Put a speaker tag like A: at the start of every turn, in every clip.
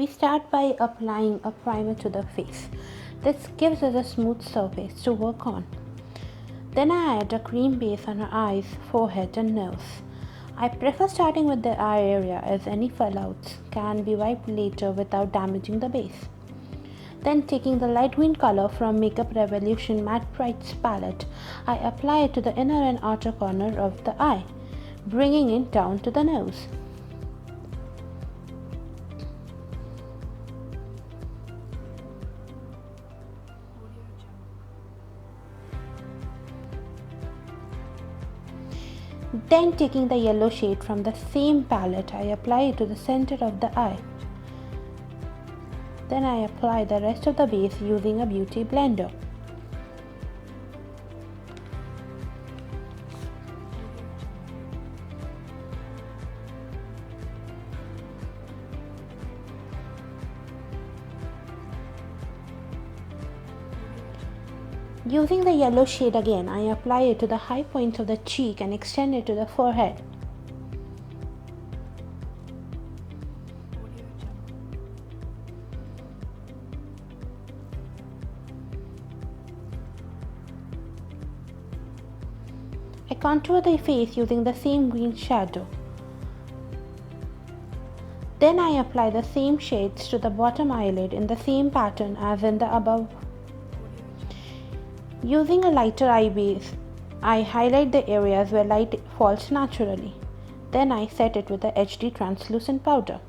A: We start by applying a primer to the face. This gives us a smooth surface to work on. Then I add a cream base on her eyes, forehead and nose. I prefer starting with the eye area as any fallouts can be wiped later without damaging the base. Then taking the light green color from Makeup Revolution Matte Brights palette, I apply it to the inner and outer corner of the eye, bringing it down to the nose. Then taking the yellow shade from the same palette, I apply it to the center of the eye. Then I apply the rest of the base using a beauty blender. Using the yellow shade again, I apply it to the high points of the cheek and extend it to the forehead. I contour the face using the same green shadow. Then I apply the same shades to the bottom eyelid in the same pattern as in the above. Using a lighter eye base, I highlight the areas where light falls naturally. Then I set it with the HD translucent powder.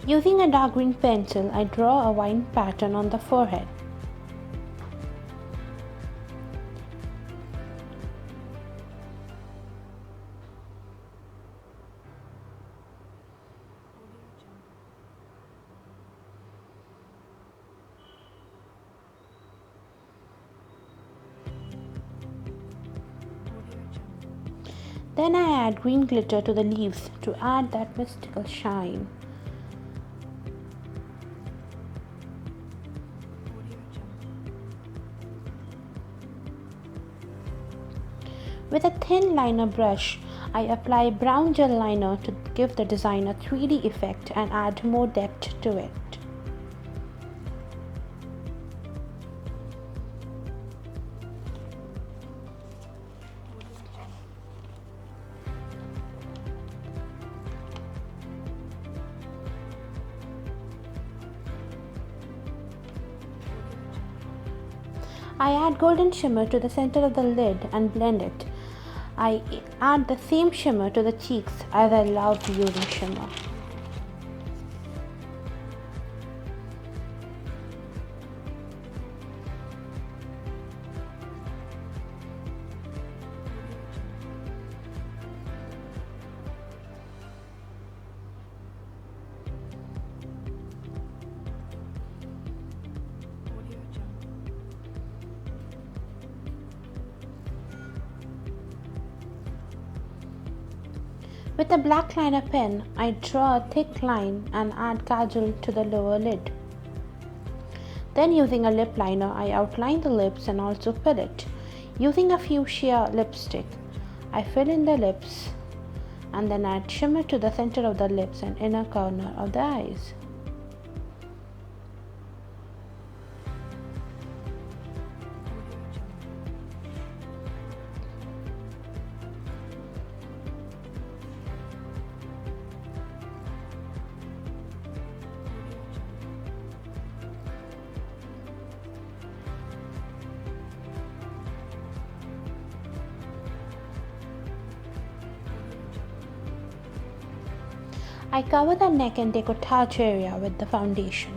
A: Using a dark green pencil, I draw a wine pattern on the forehead. Then I add green glitter to the leaves to add that mystical shine. With a thin liner brush, I apply brown gel liner to give the design a 3D effect and add more depth to it. I add golden shimmer to the center of the lid and blend it. I add the same shimmer to the cheeks as I love using shimmer. With a black liner pen, I draw a thick line and add kajal to the lower lid. Then using a lip liner, I outline the lips and also fill it. Using a fuchsia lipstick, I fill in the lips and then add shimmer to the center of the lips and inner corner of the eyes. I cover the neck and decolletage area with the foundation.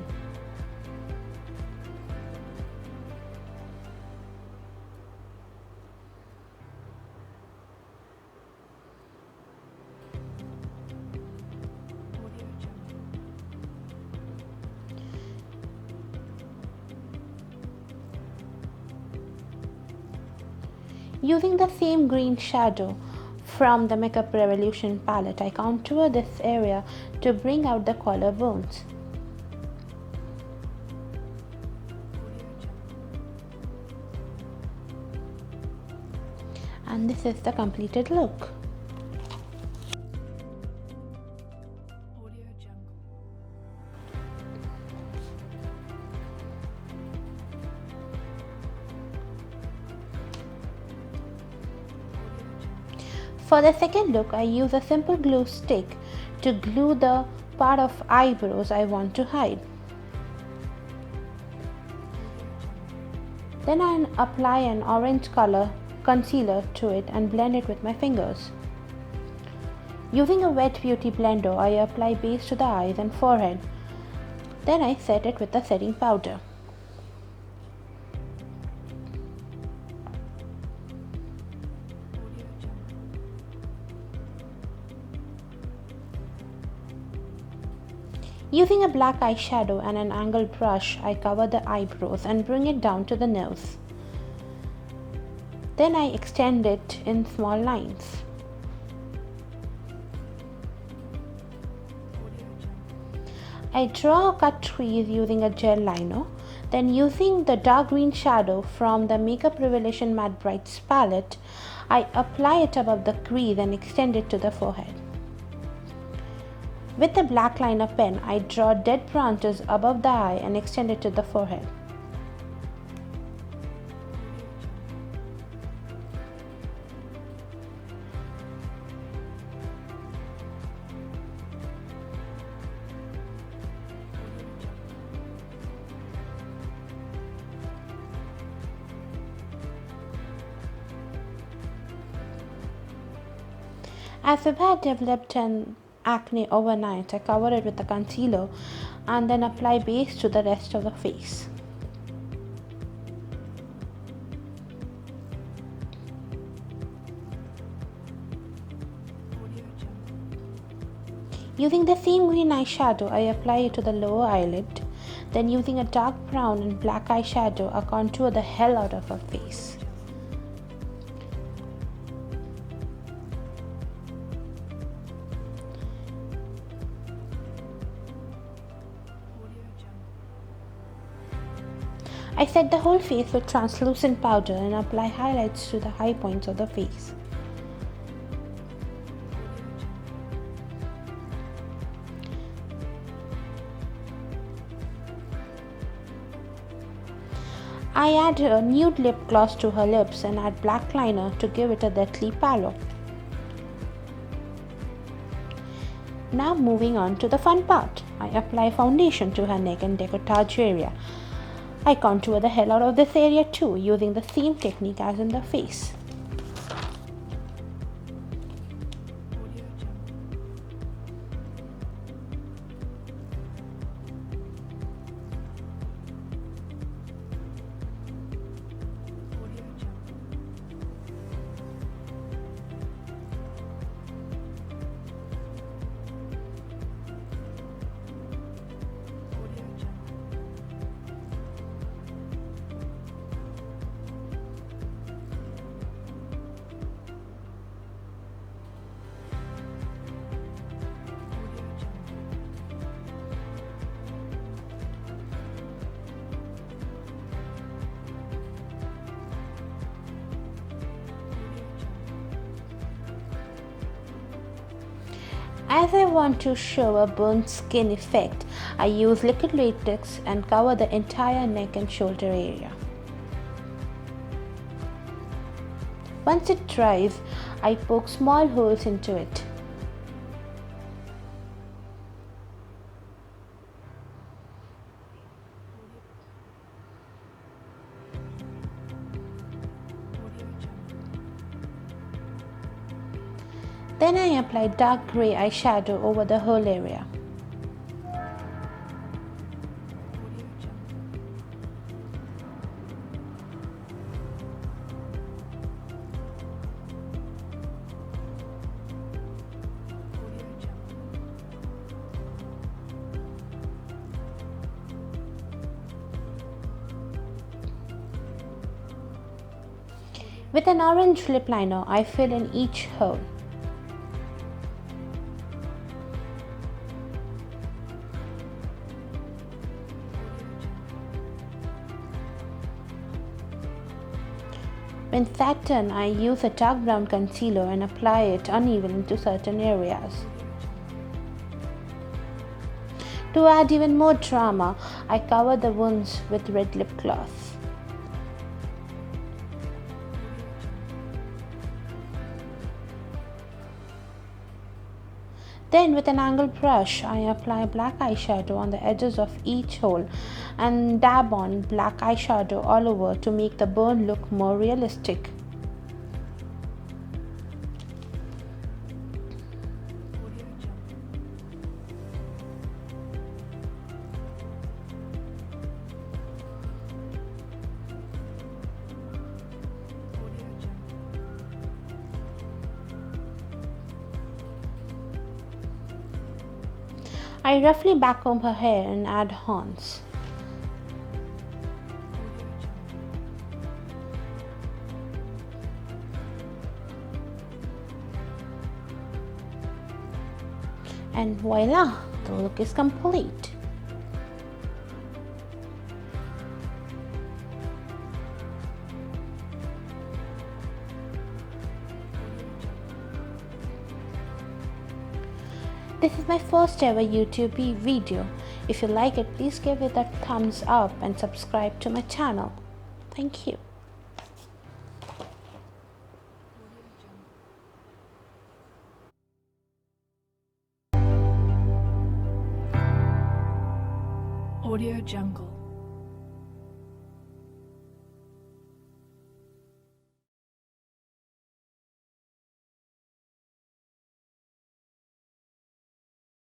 A: Using the same green shadow from the Makeup Revolution palette, I contour this area to bring out the collarbones. And this is the completed look. For the second look, I use a simple glue stick to glue the part of eyebrows I want to hide. Then I apply an orange color concealer to it and blend it with my fingers. Using a wet beauty blender, I apply base to the eyes and forehead. Then I set it with the setting powder. Using a black eyeshadow and an angled brush, I cover the eyebrows and bring it down to the nose. Then I extend it in small lines. I draw a cut crease using a gel liner. Then using the dark green shadow from the Makeup Revolution Matte Brights palette, I apply it above the crease and extend it to the forehead. With the black liner pen, I draw dead branches above the eye and extend it to the forehead. As if I had developed an acne overnight, I cover it with a concealer and then apply base to the rest of the face. Using the same green eyeshadow, I apply it to the lower eyelid. Then using a dark brown and black eyeshadow, I contour the hell out of her face. I set the whole face with translucent powder and apply highlights to the high points of the face. I add a nude lip gloss to her lips and add black liner to give it a deathly pallor. Now moving on to the fun part. I apply foundation to her neck and decolletage area. I contour the hell out of this area too, using the same technique as in the face. As I want to show a burnt skin effect, I use liquid latex and cover the entire neck and shoulder area. Once it dries, I poke small holes into it. Then I apply dark grey eyeshadow over the whole area. With an orange lip liner, I fill in each hole. When that done, I use a dark brown concealer and apply it unevenly to certain areas. To add even more drama, I cover the wounds with red lip gloss. Then with an angled brush, I apply black eyeshadow on the edges of each hole and dab on black eyeshadow all over to make the burn look more realistic. I roughly backcomb her hair and add horns. And voila, the look is complete. This is my first ever YouTube video. If you like it, please give it a thumbs up and subscribe to my channel. Thank you.
B: Audio Jungle.